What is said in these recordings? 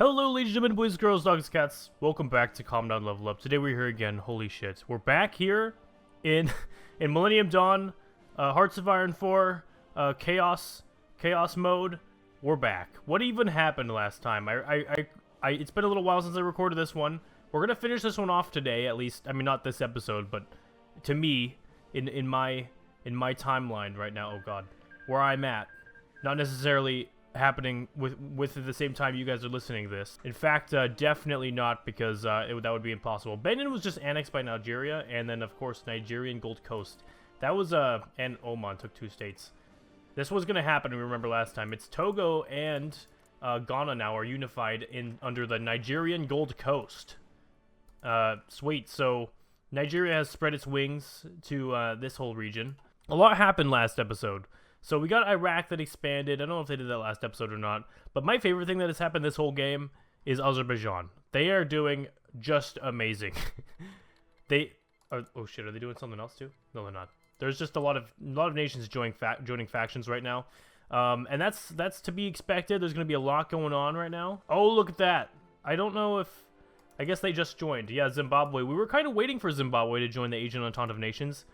Hello ladies and gentlemen, boys, girls, dogs, cats. Welcome back to Calm Down Level Up. Today we're here again. Holy shit. We're back here in Millennium Dawn, Hearts of Iron 4, Chaos mode. We're back. What even happened last time? It's been a little while since I recorded this one. We're gonna finish this one off today, at least. I mean, not this episode, but to me, in my timeline right now. Oh god, where I'm at, not necessarily happening with the same time you guys are listening to this. In fact, definitely not, because that would be impossible. Benin was just annexed by Nigeria, and then of course Nigeria and Gold Coast. That was and Oman took 2 states. This was gonna happen. We remember last time. It's Togo and Ghana now are unified under the Nigerian Gold Coast. Sweet. So Nigeria has spread its wings to this whole region. A lot happened last episode. So we got Iraq that expanded. I don't know if they did that last episode or not. But my favorite thing that has happened this whole game is Azerbaijan. They are doing just amazing. Oh shit, are they doing something else too? No, they're not. There's just a lot of nations joining factions right now. And that's to be expected. There's going to be a lot going on right now. Oh, look at that. I don't know if... I guess they just joined. Yeah, Zimbabwe. We were kind of waiting for Zimbabwe to join the Asian Entente of Nations.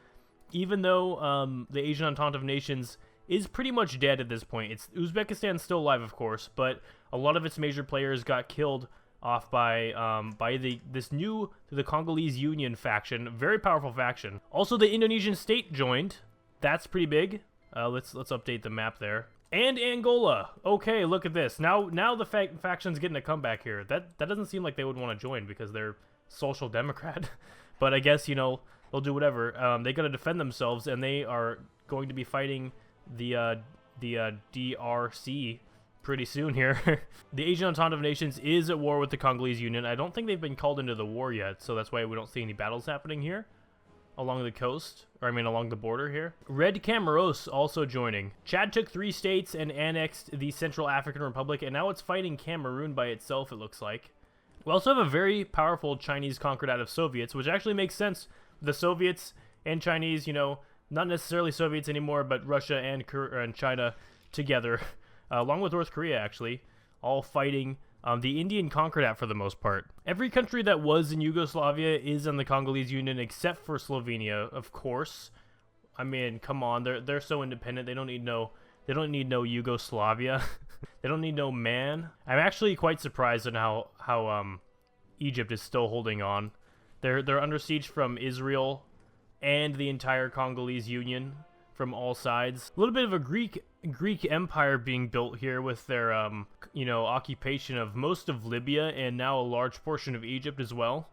Even though the Asian Entente of Nations is pretty much dead at this point. Uzbekistan's still alive, of course, but a lot of its major players got killed off by the Congolese Union faction, very powerful faction. Also, the Indonesian state joined. That's pretty big. Let's update the map there. And Angola. Okay, look at this. Now the faction's getting a comeback here. That doesn't seem like they would want to join because they're social democrat. But I guess, you know, they'll do whatever. They got to defend themselves, and they are going to be fighting the DRC pretty soon here. The Asian Entente of Nations is at war with the Congolese Union. I don't think they've been called into the war yet, so that's why we don't see any battles happening here along the coast, or I mean along the border here. Red Cameroos also joining. Chad took 3 states and annexed the Central African Republic, and now it's fighting Cameroon by itself, it looks like. We also have a very powerful Chinese conquered out of Soviets, which actually makes sense. The Soviets and Chinese, you know, not necessarily Soviets anymore, but Russia and China together, along with North Korea, actually, all fighting the Indian Concordat for the most part. Every country that was in Yugoslavia is in the Congolese Union, except for Slovenia, of course. I mean, come on, they're so independent. They don't need no Yugoslavia. They don't need no man. I'm actually quite surprised at how Egypt is still holding on. They're under siege from Israel and the entire Congolese Union from all sides. A little bit of a Greek empire being built here with their occupation of most of Libya and now a large portion of Egypt as well.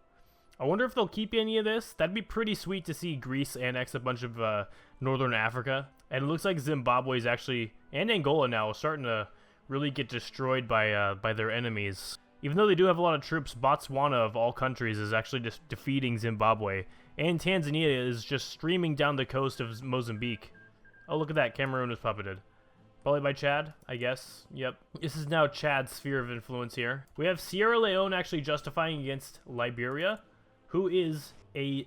I wonder if they'll keep any of this. That'd be pretty sweet to see Greece annex a bunch of northern Africa. And it looks like Zimbabwe is actually, and Angola now, starting to really get destroyed by their enemies. Even though they do have a lot of troops, Botswana of all countries is actually just defeating Zimbabwe. And Tanzania is just streaming down the coast of Mozambique. Oh, look at that. Cameroon is puppeted. Probably by Chad, I guess. Yep. This is now Chad's sphere of influence here. We have Sierra Leone actually justifying against Liberia, who is a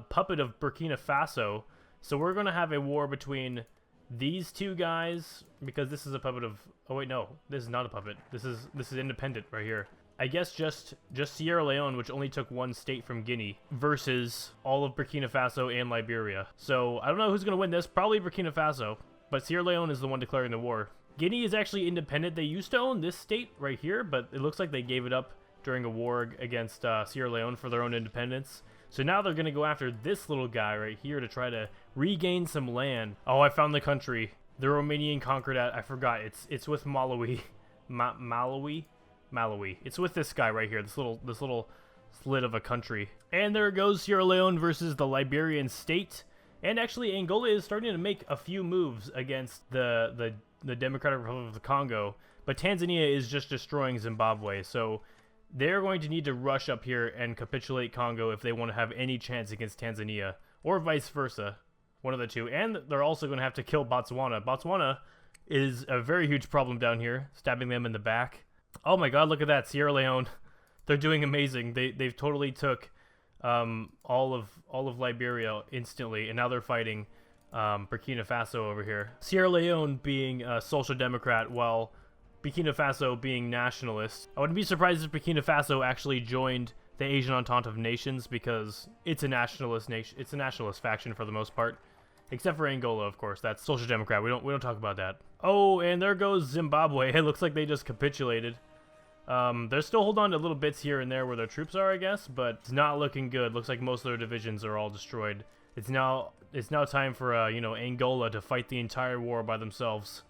puppet of Burkina Faso. So we're going to have a war between these two guys, because this is a puppet of... Oh, wait, no. This is not a puppet. This is independent right here. I guess just Sierra Leone, which only took 1 state from Guinea, versus all of Burkina Faso and Liberia. So I don't know who's going to win this. Probably Burkina Faso, but Sierra Leone is the one declaring the war. Guinea is actually independent. They used to own this state right here, but it looks like they gave it up during a war against Sierra Leone for their own independence. So now they're going to go after this little guy right here to try to regain some land. Oh, I found the country. The Romanian Concordat. I forgot. It's with Malawi. Malawi. It's with this guy right here, this little slit of a country. And there goes Sierra Leone versus the Liberian state. And actually, Angola is starting to make a few moves against the Democratic Republic of the Congo. But Tanzania is just destroying Zimbabwe. So they're going to need to rush up here and capitulate Congo if they want to have any chance against Tanzania. Or vice versa. One of the two. And they're also going to have to kill Botswana. Botswana is a very huge problem down here, stabbing them in the back. Oh my god, look at that. Sierra Leone. They're doing amazing. They've totally took all of Liberia instantly, and now they're fighting Burkina Faso over here. Sierra Leone being a social democrat, while Burkina Faso being nationalist. I wouldn't be surprised if Burkina Faso actually joined the Asian Entente of Nations, because it's a nationalist nation. It's a nationalist faction for the most part, except for Angola, of course. That's Social Democrat. We don't talk about that. Oh, and there goes Zimbabwe. It looks like they just capitulated. They're still holding on to little bits here and there where their troops are, I guess, but it's not looking good. Looks like most of their divisions are all destroyed. It's now time for you know, Angola to fight the entire war by themselves.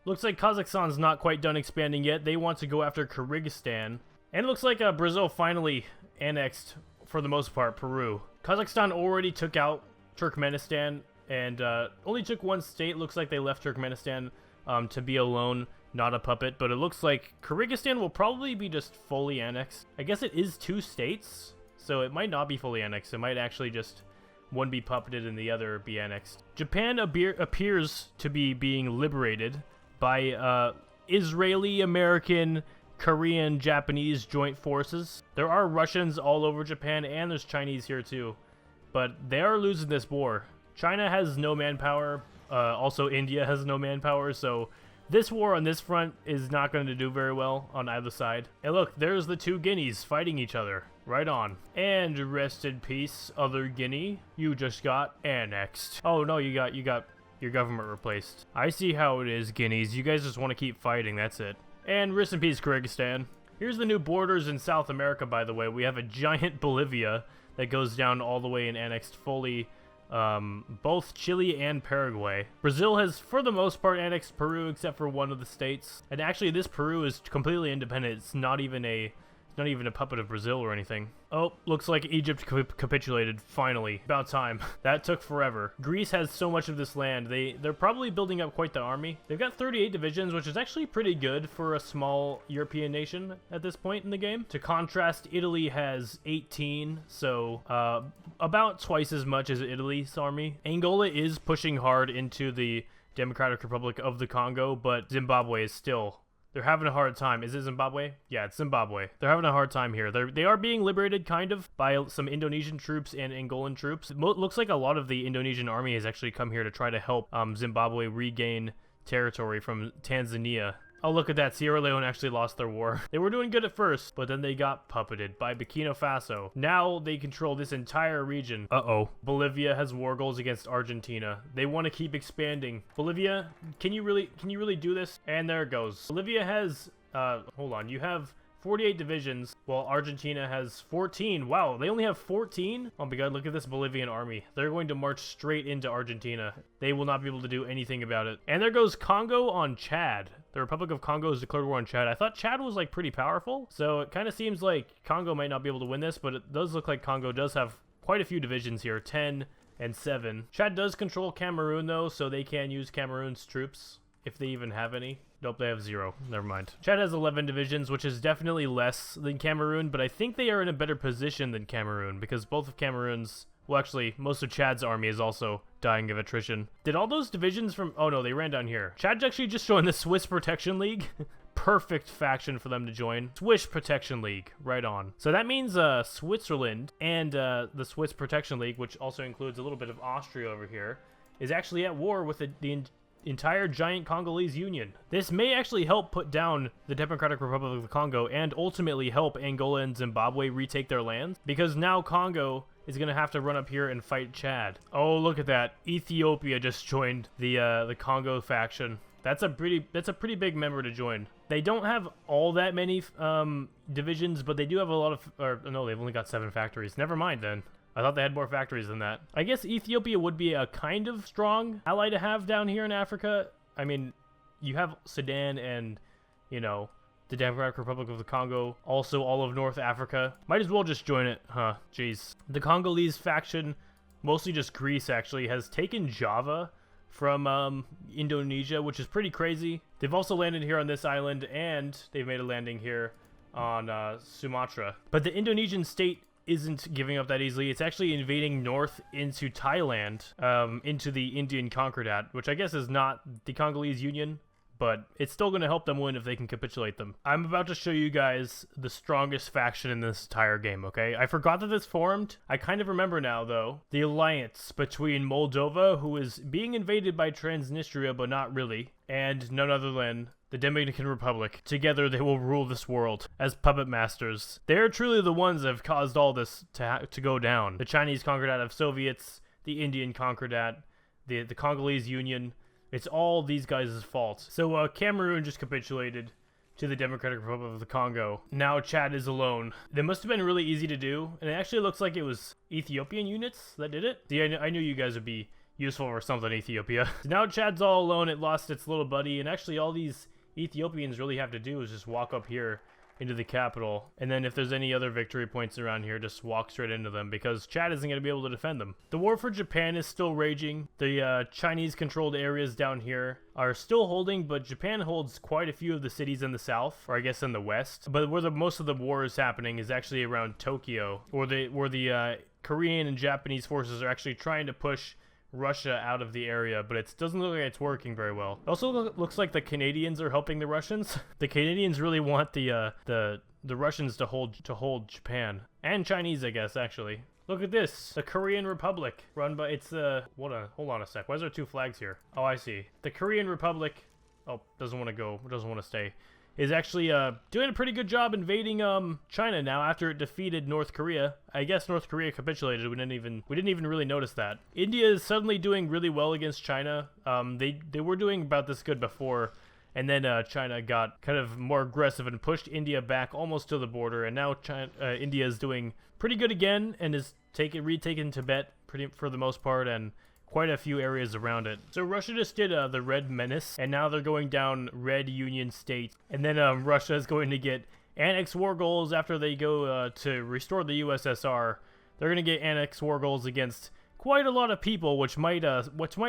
Looks like Kazakhstan's not quite done expanding yet. They want to go after Kyrgyzstan. And it looks like Brazil finally annexed, for the most part, Peru. Kazakhstan already took out Turkmenistan and only took one state. Looks like they left Turkmenistan to be alone, not a puppet. But it looks like Kyrgyzstan will probably be just fully annexed. I guess it is 2 states, so it might not be fully annexed. It might actually just one be puppeted and the other be annexed. Japan appears to be being liberated by Israeli, American, Korean, Japanese joint forces. There are Russians all over Japan, and there's Chinese here too. But they are losing this war. China has no manpower. Also, India has no manpower, so this war on this front is not going to do very well on either side. And look, there's the 2 Guineas fighting each other. Right on. And rest in peace, other Guinea. You just got annexed. Oh no, you got your government replaced. I see how it is, Guineas. You guys just want to keep fighting, that's it. And rest in peace, Kyrgyzstan. Here's the new borders in South America, by the way. We have a giant Bolivia that goes down all the way and annexed fully both Chile and Paraguay. Brazil has, for the most part, annexed Peru except for one of the states. And actually, this Peru is completely independent. It's not even a puppet of Brazil or anything. Oh, looks like Egypt capitulated, finally. About time. That took forever. Greece has so much of this land. They're probably building up quite the army. They've got 38 divisions, which is actually pretty good for a small European nation at this point in the game. To contrast, Italy has 18, so about twice as much as Italy's army. Angola is pushing hard into the Democratic Republic of the Congo, but Zimbabwe is still... They're having a hard time. Is it Zimbabwe? Yeah, it's Zimbabwe. They're having a hard time here. They are being liberated, kind of, by some Indonesian troops and Angolan troops. It looks like a lot of the Indonesian army has actually come here to try to help Zimbabwe regain territory from Tanzania. Oh, look at that. Sierra Leone actually lost their war. They were doing good at first, but then they got puppeted by Burkina Faso. Now they control this entire region. Uh-oh. Bolivia has war goals against Argentina. They want to keep expanding. Bolivia, can you really do this? And there it goes. Bolivia has, hold on. You have 48 divisions, while Argentina has 14. Wow, they only have 14? Oh my god, look at this Bolivian army. They're going to march straight into Argentina. They will not be able to do anything about it. And there goes Congo on Chad. The Republic of Congo has declared war on Chad. I thought Chad was, like, pretty powerful, so it kind of seems like Congo might not be able to win this, but it does look like Congo does have quite a few divisions here, 10 and 7. Chad does control Cameroon, though, so they can use Cameroon's troops, if they even have any. Nope, they have 0. Never mind. Chad has 11 divisions, which is definitely less than Cameroon, but I think they are in a better position than Cameroon, because both of Cameroon's... Well, actually, most of Chad's army is also dying of attrition. Did all those divisions from... Oh, no, they ran down here. Chad's actually just joined the Swiss Protection League. Perfect faction for them to join. Swiss Protection League. Right on. So that means Switzerland and the Swiss Protection League, which also includes a little bit of Austria over here, is actually at war with the entire giant Congolese Union. This may actually help put down the Democratic Republic of the Congo and ultimately help Angola and Zimbabwe retake their lands, because now Congo is going to have to run up here and fight Chad. Oh, look at that. Ethiopia just joined the Congo faction. That's a pretty big member to join. They don't have all that many divisions, but they do have a lot of... Or, no, they've only got 7 factories. Never mind, then. I thought they had more factories than that. I guess Ethiopia would be a kind of strong ally to have down here in Africa. I mean, you have Sudan and, you know, the Democratic Republic of the Congo, also all of North Africa. Might as well just join it, huh? Jeez. The Congolese faction, mostly just Greece actually, has taken Java from Indonesia, which is pretty crazy. They've also landed here on this island, and they've made a landing here on Sumatra. But the Indonesian state isn't giving up that easily. It's actually invading north into Thailand, into the Indian Concordat, which I guess is not the Congolese Union, but it's still going to help them win if they can capitulate them. I'm about to show you guys the strongest faction in this entire game, okay? I forgot that this formed. I kind of remember now, though. The alliance between Moldova, who is being invaded by Transnistria, but not really, and none other than the Dominican Republic. Together they will rule this world as puppet masters. They are truly the ones that have caused all this to go down. The Chinese conquered out of Soviets, the Indian conquered at, the Congolese Union. It's all these guys' fault. So Cameroon just capitulated to the Democratic Republic of the Congo. Now Chad is alone. They must have been really easy to do, and it actually looks like it was Ethiopian units that did it. See, I knew you guys would be useful for something, Ethiopia. So now Chad's all alone. It lost its little buddy, and actually all these Ethiopians really have to do is just walk up here into the capital, and then if there's any other victory points around here, just walk straight into them, because Chad isn't going to be able to defend them. The war for Japan is still raging. The Chinese controlled areas down here are still holding, but Japan holds quite a few of the cities in the south, or I guess in the west. But where most of the war is happening is actually around Tokyo, where the Korean and Japanese forces are actually trying to push Russia out of the area, but it doesn't look like it's working very well. It also looks like the Canadians are helping the Russians. The Canadians really want the Russians to hold Japan and Chinese, I guess. Actually, look at this, the Korean Republic, run by hold on a sec. Why is there two flags here? Oh, I see. The Korean Republic. Oh, doesn't want to stay. Is actually doing a pretty good job invading China now after it defeated North Korea. I guess North Korea capitulated. We didn't even really notice that. India is suddenly doing really well against China. They were doing about this good before, and then China got kind of more aggressive and pushed India back almost to the border, and now India is doing pretty good again and is retaken Tibet for the most part, and quite a few areas around it. So Russia just did the Red Menace, and now they're going down Red Union State. And then Russia is going to get annex war goals after they go to restore the USSR. They're going to get annex war goals against quite a lot of people, which might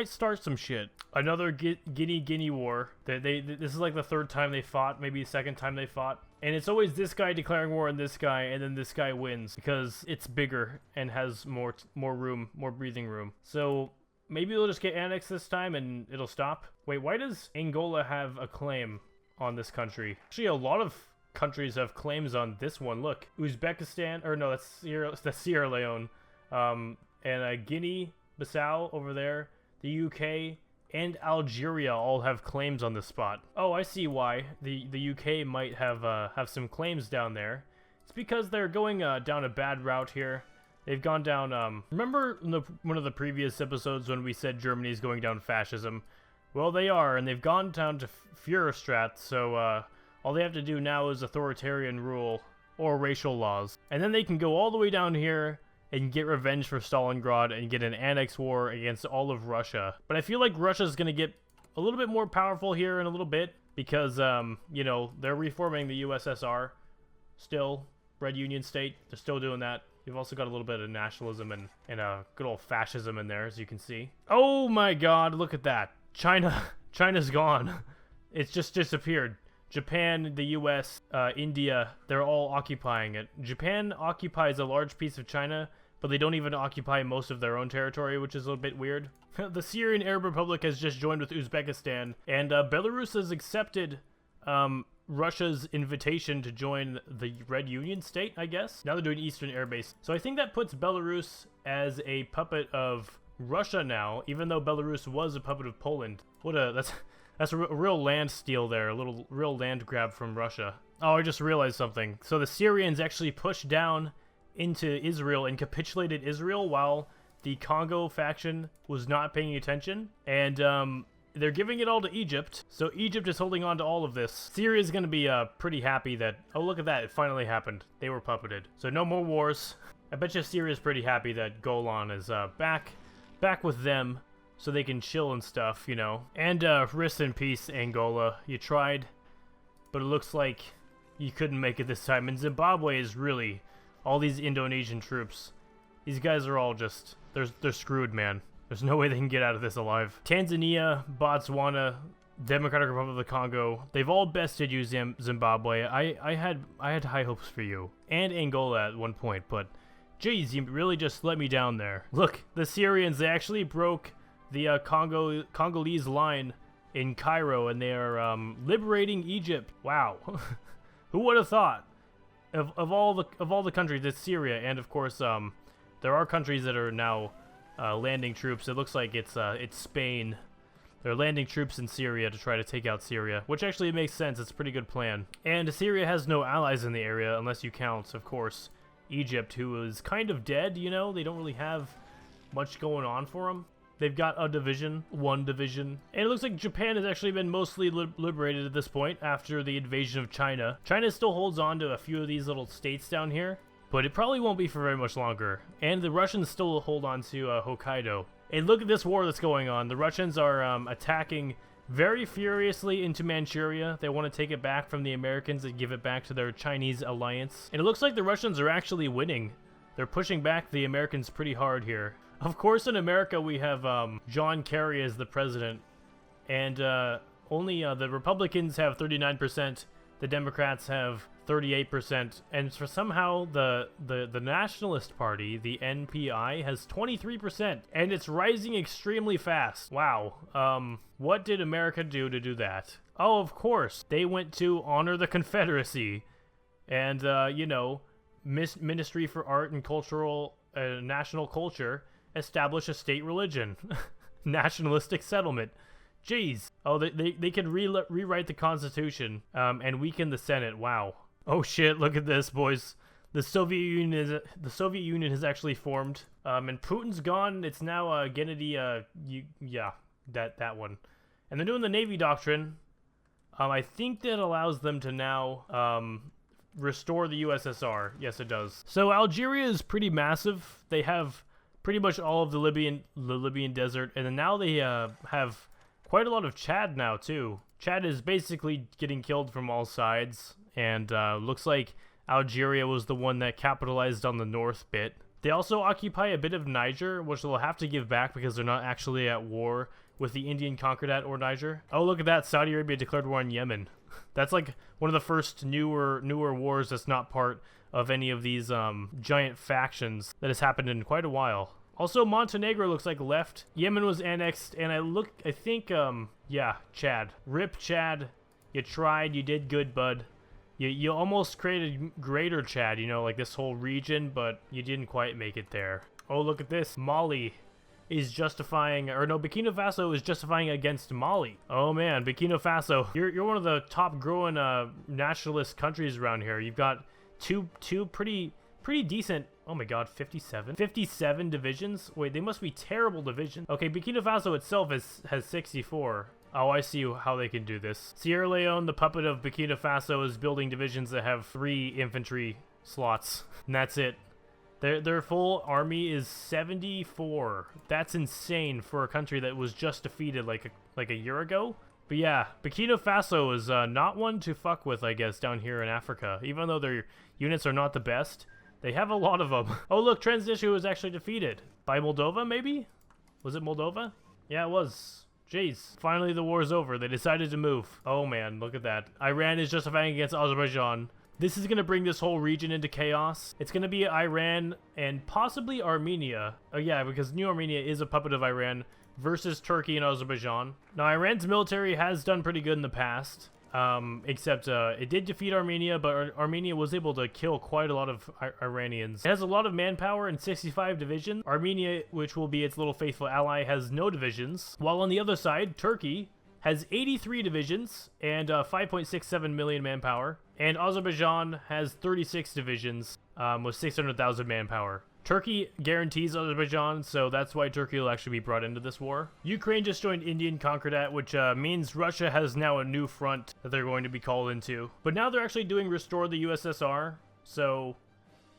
start some shit. Another Guinea war. This is like the third time they fought, maybe the second time they fought. And it's always this guy declaring war on this guy, and then this guy wins because it's bigger and has more room, more breathing room. So maybe they'll just get annexed this time and it'll stop. Wait, why does Angola have a claim on this country? Actually, a lot of countries have claims on this one. Look, Uzbekistan, or no, that's Sierra Leone, and Guinea-Bissau over there, the UK, and Algeria all have claims on this spot. Oh, I see why the UK might have some claims down there. It's because they're going down a bad route here. They've gone down, remember in one of the previous episodes when we said Germany is going down fascism? Well, they are, and they've gone down to Führerstaat, so all they have to do now is authoritarian rule or racial laws. And then they can go all the way down here and get revenge for Stalingrad and get an annex war against all of Russia. But I feel like Russia's going to get a little bit more powerful here in a little bit because, you know, they're reforming the USSR still, Red Union State. They're still doing that. You've also got a little bit of nationalism and good old fascism in there, as you can see. Oh my god, look at that. China's gone. It's just disappeared. Japan, the US, India, they're all occupying it. Japan occupies a large piece of China, but they don't even occupy most of their own territory, which is a little bit weird. The Syrian Arab Republic has just joined with Uzbekistan, and Belarus has accepted Russia's invitation to join the Red Union State, I guess. Now they're doing Eastern Air Base. So I think that puts Belarus as a puppet of Russia now, even though Belarus was a puppet of Poland. That's a real land steal there, a real land grab from Russia. Oh, I just realized something. So the Syrians actually pushed down into Israel and capitulated Israel while the Congo faction was not paying attention. And they're giving it all to Egypt, so Egypt is holding on to all of this. Syria's gonna be pretty happy that, oh look at that, it finally happened. They were puppeted. So no more wars. I bet you Syria's pretty happy that Golan is back with them, so they can chill and stuff, you know. And rest in peace, Angola. You tried, but it looks like you couldn't make it this time. And Zimbabwe is really, all these Indonesian troops, these guys are all just, they're screwed, man. There's no way they can get out of this alive. Tanzania, Botswana, Democratic Republic of the Congo, they've all bested you, Zimbabwe. I had high hopes for you. And Angola at one point, but geez, you really just let me down there. Look, the Syrians, they actually broke the Congolese line in Cairo, and they are liberating Egypt. Wow. Who would have thought? Of all the countries, it's Syria, and of course there are countries that are now landing troops. It looks like it's Spain. They're landing troops in Syria to try to take out Syria, which actually makes sense. It's a pretty good plan. And Syria has no allies in the area, unless you count, of course, Egypt, who is kind of dead, you know? They don't really have much going on for them. They've got a division, one division. And it looks like Japan has actually been mostly liberated at this point after the invasion of China. China still holds on to a few of these little states down here, but it probably won't be for very much longer. And the Russians still hold on to Hokkaido. And look at this war that's going on. The Russians are attacking very furiously into Manchuria. They want to take it back from the Americans and give it back to their Chinese alliance. And it looks like the Russians are actually winning. They're pushing back the Americans pretty hard here. Of course, in America, we have John Kerry as the president. And only the Republicans have 39%. The Democrats have 38%, and for somehow the Nationalist Party, the NPI, has 23%, and it's rising extremely fast. Wow. What did America do to do that? Oh, of course, they went to honor the Confederacy, and you know, Ministry for Art and Cultural National Culture establish a state religion, nationalistic settlement. Jeez. Oh, they can rewrite the Constitution and weaken the Senate. Wow. Oh shit! Look at this, boys. The Soviet Union has actually formed, and Putin's gone. It's now Gennady. Yeah, that one. And they're doing the Navy doctrine. I think that allows them to now restore the USSR. Yes, it does. So Algeria is pretty massive. They have pretty much all of the Libyan desert, and then now they have quite a lot of Chad now too. Chad is basically getting killed from all sides, and looks like Algeria was the one that capitalized on the north bit. They also occupy a bit of Niger, which they'll have to give back because they're not actually at war with the Indian Concordat or Niger. Oh, look at that. Saudi Arabia declared war on Yemen. That's like one of the first newer wars that's not part of any of these giant factions that has happened in quite a while. Also, Montenegro looks like left. Yemen was annexed, and I think, yeah, Chad. RIP Chad. You tried, you did good, bud. You almost created Greater Chad, you know, like this whole region, but you didn't quite make it there. Oh, look at this. Mali is justifying, or no, Burkina Faso is justifying against Mali. Oh man, Burkina Faso. You're one of the top growing nationalist countries around here. You've got two pretty decent. Oh my god, 57 divisions? Wait, they must be terrible divisions. Okay, Burkina Faso itself has 64. Oh, I see how they can do this. Sierra Leone, the puppet of Burkina Faso, is building divisions that have 3 infantry slots. And that's it. Their full army is 74. That's insane for a country that was just defeated like a year ago. But yeah, Burkina Faso is not one to fuck with, I guess, down here in Africa. Even though their units are not the best, they have a lot of them. Oh look, Transnistria was actually defeated. By Moldova, maybe? Was it Moldova? Yeah, it was. Jeez. Finally the war's over. They decided to move. Oh man, look at that. Iran is justifying against Azerbaijan. This is going to bring this whole region into chaos. It's going to be Iran and possibly Armenia. Oh yeah, because New Armenia is a puppet of Iran versus Turkey and Azerbaijan. Now, Iran's military has done pretty good in the past. Except it did defeat Armenia, but Armenia was able to kill quite a lot of Iranians. It has a lot of manpower and 65 divisions. Armenia, which will be its little faithful ally, has no divisions. While on the other side, Turkey has 83 divisions and 5.67 million manpower. And Azerbaijan has 36 divisions with 600,000 manpower. Turkey guarantees Azerbaijan, so that's why Turkey will actually be brought into this war. Ukraine just joined Indian Concordat, which means Russia has now a new front that they're going to be called into. But now they're actually doing Restore the USSR, so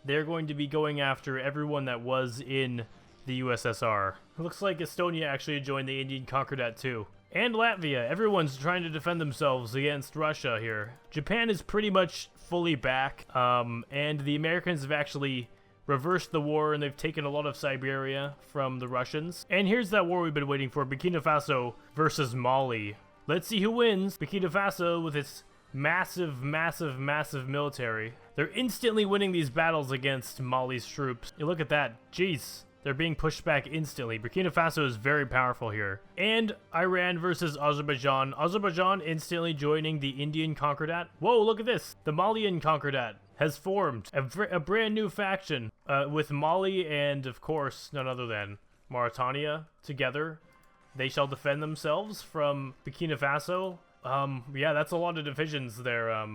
they're going to be going after everyone that was in the USSR. It looks like Estonia actually joined the Indian Concordat too. And Latvia. Everyone's trying to defend themselves against Russia here. Japan is pretty much fully back, and the Americans have actually reversed the war, and they've taken a lot of Siberia from the Russians. And here's that war we've been waiting for, Burkina Faso versus Mali. Let's see who wins. Burkina Faso with its massive military. They're instantly winning these battles against Mali's troops. You look at that. Jeez. They're being pushed back instantly. Burkina Faso is very powerful here. And Iran versus Azerbaijan. Azerbaijan instantly joining the Indian Concordat. Whoa, look at this. The Malian Concordat has formed a brand new faction with Mali and, of course, none other than Mauritania together. They shall defend themselves from Burkina Faso. Yeah, that's a lot of divisions there,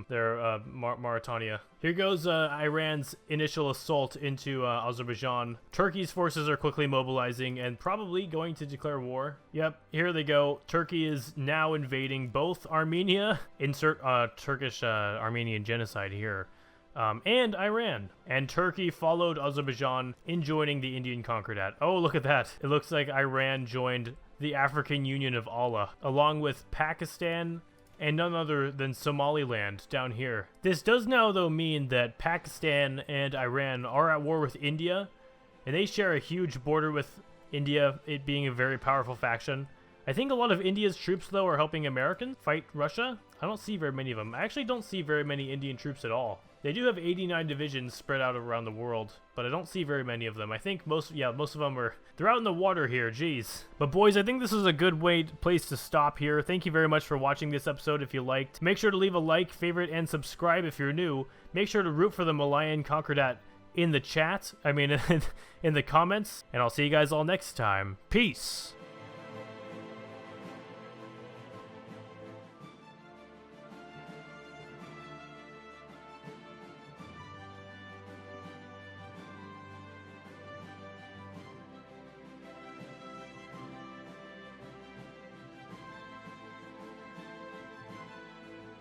Mauritania. Here goes Iran's initial assault into Azerbaijan. Turkey's forces are quickly mobilizing and probably going to declare war. Yep, here they go. Turkey is now invading both Armenia, insert Turkish-Armenian genocide here, and Iran. And Turkey followed Azerbaijan in joining the Indian Concordat. Oh, look at that. It looks like Iran joined the African Union of Allah, along with Pakistan and none other than Somaliland down here. This does now, though, mean that Pakistan and Iran are at war with India, and they share a huge border with India, it being a very powerful faction. I think a lot of India's troops, though, are helping Americans fight Russia. I don't see very many of them. I actually don't see very many Indian troops at all. They do have 89 divisions spread out around the world, but I don't see very many of them. I think most of them they're out in the water here, jeez. But boys, I think this is a good place to stop here. Thank you very much for watching this episode if you liked. Make sure to leave a like, favorite, and subscribe if you're new. Make sure to root for the Malayan Concordat in the chat, in the comments, and I'll see you guys all next time. Peace!